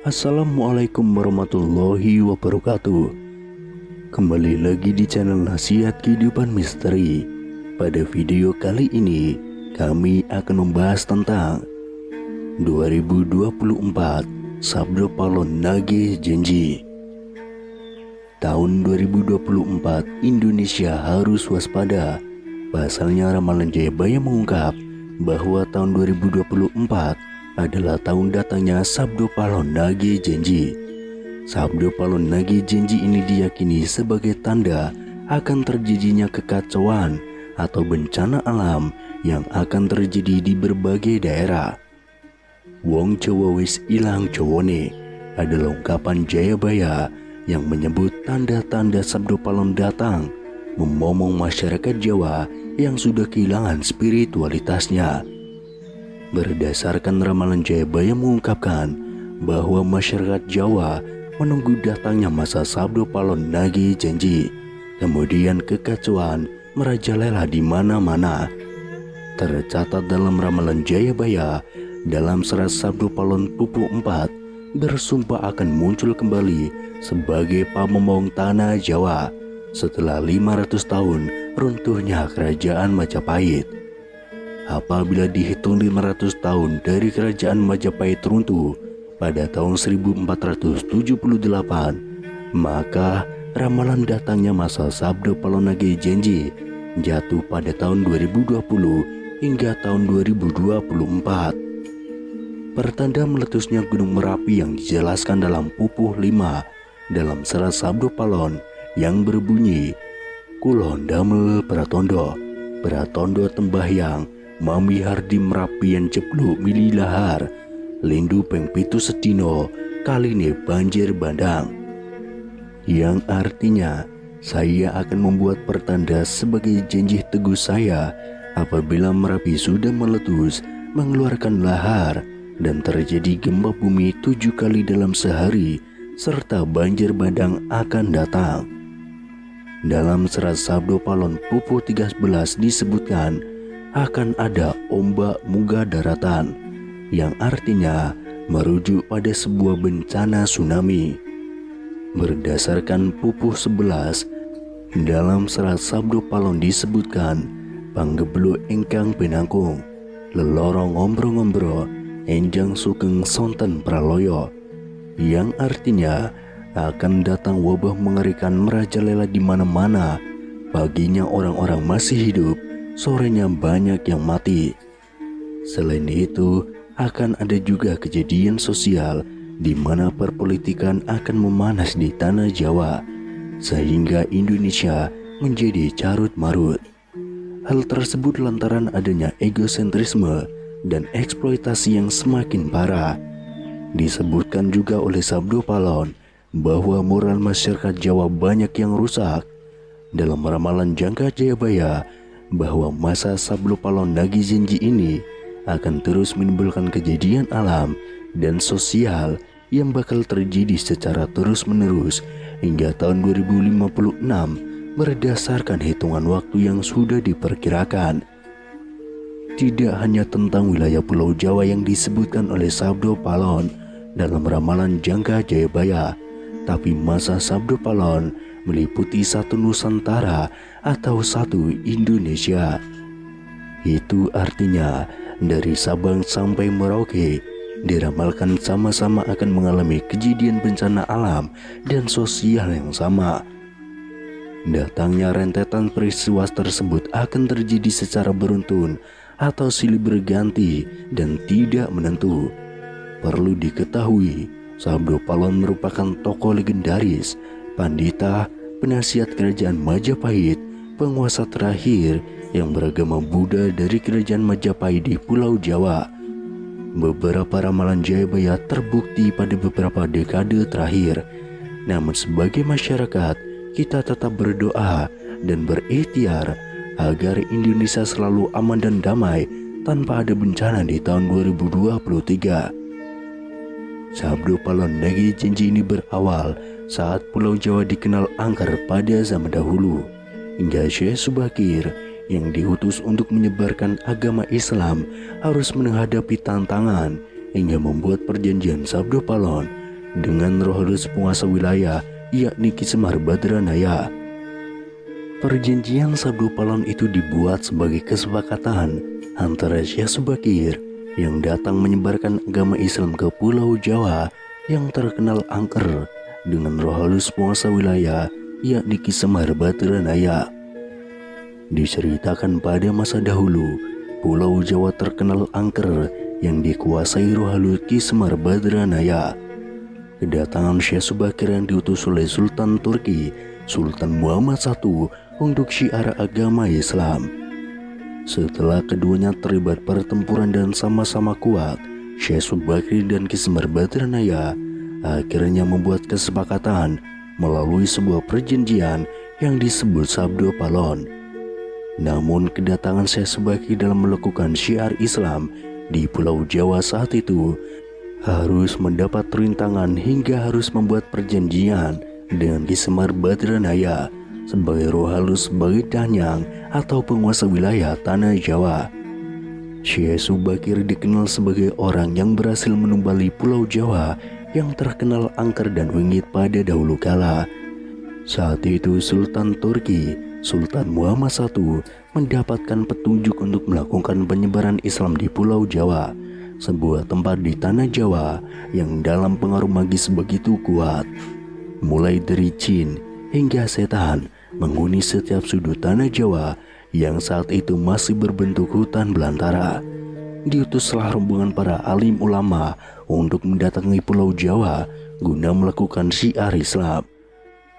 Assalamualaikum warahmatullahi wabarakatuh. Kembali lagi di channel Nasihat Kehidupan Misteri. Pada video kali ini kami akan membahas tentang 2024 Sabdo Palon Nage Janji. Tahun 2024 Indonesia harus waspada. Pasalnya ramalan Jayabaya mengungkap bahwa tahun 2024 adalah tahun datangnya Sabdo Palon Nage Janji. Sabdo Palon Nage Janji ini diyakini sebagai tanda akan terjadinya kekacauan atau bencana alam yang akan terjadi di berbagai daerah. Wong Jawa wis ilang Jawane adalah ungkapan Jayabaya yang menyebut tanda-tanda Sabdo Palon datang, memomong masyarakat Jawa yang sudah kehilangan spiritualitasnya. Berdasarkan ramalan Jayabaya mengungkapkan bahwa masyarakat Jawa menunggu datangnya masa Sabdo Palon Nage Janji. Kemudian kekacauan merajalela di mana-mana. Tercatat dalam ramalan Jayabaya, dalam serat Sabdo Palon Pupu 4 bersumpah akan muncul kembali sebagai pamomong tanah Jawa setelah 500 tahun runtuhnya kerajaan Majapahit. Apabila dihitung 500 tahun dari kerajaan Majapahit runtuh pada tahun 1478, maka ramalan datangnya masa Sabdo Palon Nage Janji jatuh pada tahun 2020 hingga tahun 2024. Pertanda meletusnya Gunung Merapi yang dijelaskan dalam Pupuh 5 dalam serat Sabdo Palon yang berbunyi, Kulon damel pratondo, pratondo tembahyang, Mami hardi merapian jebluk mililahar, lindu peng pitu sedino, kaline banjir bandang. Yang artinya, saya akan membuat pertanda sebagai janji teguh saya apabila Merapi sudah meletus, mengeluarkan lahar, dan terjadi gempa bumi 7 kali dalam sehari, serta banjir bandang akan datang. Dalam serat Sabdo Palon Pupuh 13 disebutkan, akan ada ombak munggah daratan, yang artinya merujuk pada sebuah bencana tsunami. Berdasarkan Pupuh 11, dalam serat Sabdo Palon disebutkan, panggebluk engkang pinangkung, lelorong ngombro-ngombro, enjang sugeng sonten praloyo, yang artinya akan datang wabah mengerikan merajalela di mana-mana. Paginya orang-orang masih hidup, sorenya banyak yang mati. Selain itu, akan ada juga kejadian sosial di mana perpolitikan akan memanas di tanah Jawa, sehingga Indonesia menjadi carut-marut. Hal tersebut lantaran adanya egosentrisme dan eksploitasi yang semakin parah. Disebutkan juga oleh Sabdo Palon bahwa moral masyarakat Jawa banyak yang rusak. Dalam ramalan jangka Jayabaya, bahwa masa Sabdo Palon Nage Janji ini akan terus menimbulkan kejadian alam dan sosial yang bakal terjadi secara terus-menerus hingga tahun 2056 berdasarkan hitungan waktu yang sudah diperkirakan. Tidak hanya tentang wilayah Pulau Jawa yang disebutkan oleh Sabdo Palon dalam ramalan jangka Jayabaya, tapi masa Sabdo Palon meliputi satu Nusantara atau satu Indonesia. Itu artinya dari Sabang sampai Merauke diramalkan sama-sama akan mengalami kejadian bencana alam dan sosial yang sama. Datangnya rentetan peristiwa tersebut akan terjadi secara beruntun atau silih berganti dan tidak menentu. Perlu diketahui, Sabdo Palon merupakan tokoh legendaris, pandita, penasihat kerajaan Majapahit, penguasa terakhir yang beragama Buddha dari kerajaan Majapahit di Pulau Jawa. Beberapa ramalan Jayabaya terbukti pada beberapa dekade terakhir. Namun sebagai masyarakat, kita tetap berdoa dan berikhtiar agar Indonesia selalu aman dan damai tanpa ada bencana di tahun 2023. Sabdo Palon Nage Janji ini berawal saat Pulau Jawa dikenal angker pada zaman dahulu, hingga Syekh Subakir yang diutus untuk menyebarkan agama Islam harus menghadapi tantangan hingga membuat perjanjian Sabdo Palon dengan Roh Halus penguasa wilayah, yakni Ki Semar Badranaya. Perjanjian Sabdo Palon itu dibuat sebagai kesepakatan antara Syekh Subakir yang datang menyebarkan agama Islam ke Pulau Jawa yang terkenal angker dengan Roh Halus penguasa wilayah, yakni Ki Semar Badranaya. Diceritakan pada masa dahulu, Pulau Jawa terkenal angker yang dikuasai Roh Halus Ki Semar Badranaya. Kedatangan Syekh Subakir yang diutus oleh Sultan Turki, Sultan Muhammad I, untuk syiar agama Islam. Setelah keduanya terlibat pertempuran dan sama-sama kuat, Syekh Subakir dan Ki Semar Badranaya akhirnya membuat kesepakatan melalui sebuah perjanjian yang disebut Sabdo Palon. Namun kedatangan Syekh Subakir dalam melakukan syiar Islam di Pulau Jawa saat itu harus mendapat rintangan hingga harus membuat perjanjian dengan Ki Semar Badranaya sebagai Roh Halus sebagai danyang atau penguasa wilayah tanah Jawa. Syekh Subakir dikenal sebagai orang yang berhasil menumbali Pulau Jawa yang terkenal angker dan wingit pada dahulu kala. Saat itu Sultan Turki, Sultan Muhammad I, mendapatkan petunjuk untuk melakukan penyebaran Islam di Pulau Jawa, sebuah tempat di tanah Jawa yang dalam pengaruh magis begitu kuat. Mulai dari jin hingga setan menghuni setiap sudut tanah Jawa yang saat itu masih berbentuk hutan belantara. Diutuslah rombongan para alim ulama untuk mendatangi Pulau Jawa guna melakukan syiar Islam.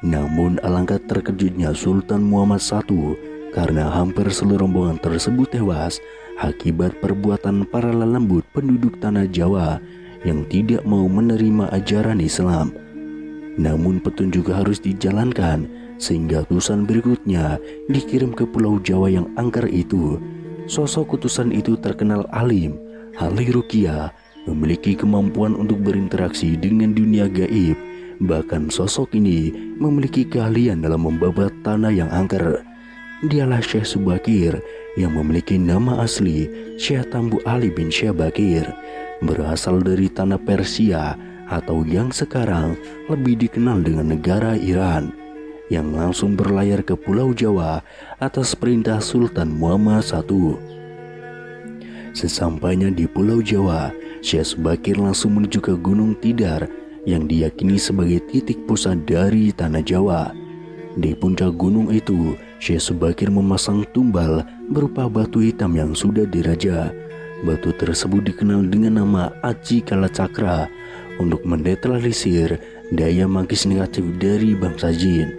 Namun alangkah terkejutnya Sultan Muhammad I karena hampir seluruh rombongan tersebut tewas akibat perbuatan para lelembut penduduk tanah Jawa yang tidak mau menerima ajaran Islam. Namun petunjuk harus dijalankan sehingga utusan berikutnya dikirim ke Pulau Jawa yang angker itu. Sosok utusan itu terkenal alim, ahli ruqyah, memiliki kemampuan untuk berinteraksi dengan dunia gaib. Bahkan sosok ini memiliki keahlian dalam membabat tanah yang angker. Dialah Syekh Subakir yang memiliki nama asli Syekh Tambu Ali bin Syekh Bakir, berasal dari tanah Persia atau yang sekarang lebih dikenal dengan negara Iran, yang langsung berlayar ke Pulau Jawa atas perintah Sultan Muhammad I. Sesampainya di Pulau Jawa, Syekh Subakir langsung menuju ke Gunung Tidar yang diyakini sebagai titik pusat dari tanah Jawa. Di puncak gunung itu, Syekh Subakir memasang tumbal berupa batu hitam yang sudah diraja. Batu tersebut dikenal dengan nama Aji Kalacakra untuk mendetralisir daya magis negatif dari bangsa jin.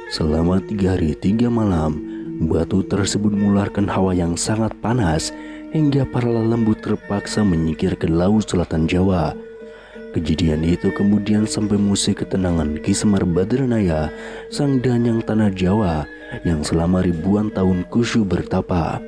Selama 3 hari 3 malam, batu tersebut mengeluarkan hawa yang sangat panas hingga para lelembut terpaksa menyingkir ke Laut Selatan Jawa. Kejadian itu kemudian sampai musik ketenangan Ki Semar Badranaya, sang danyang tanah Jawa yang selama ribuan tahun kusyuk bertapa.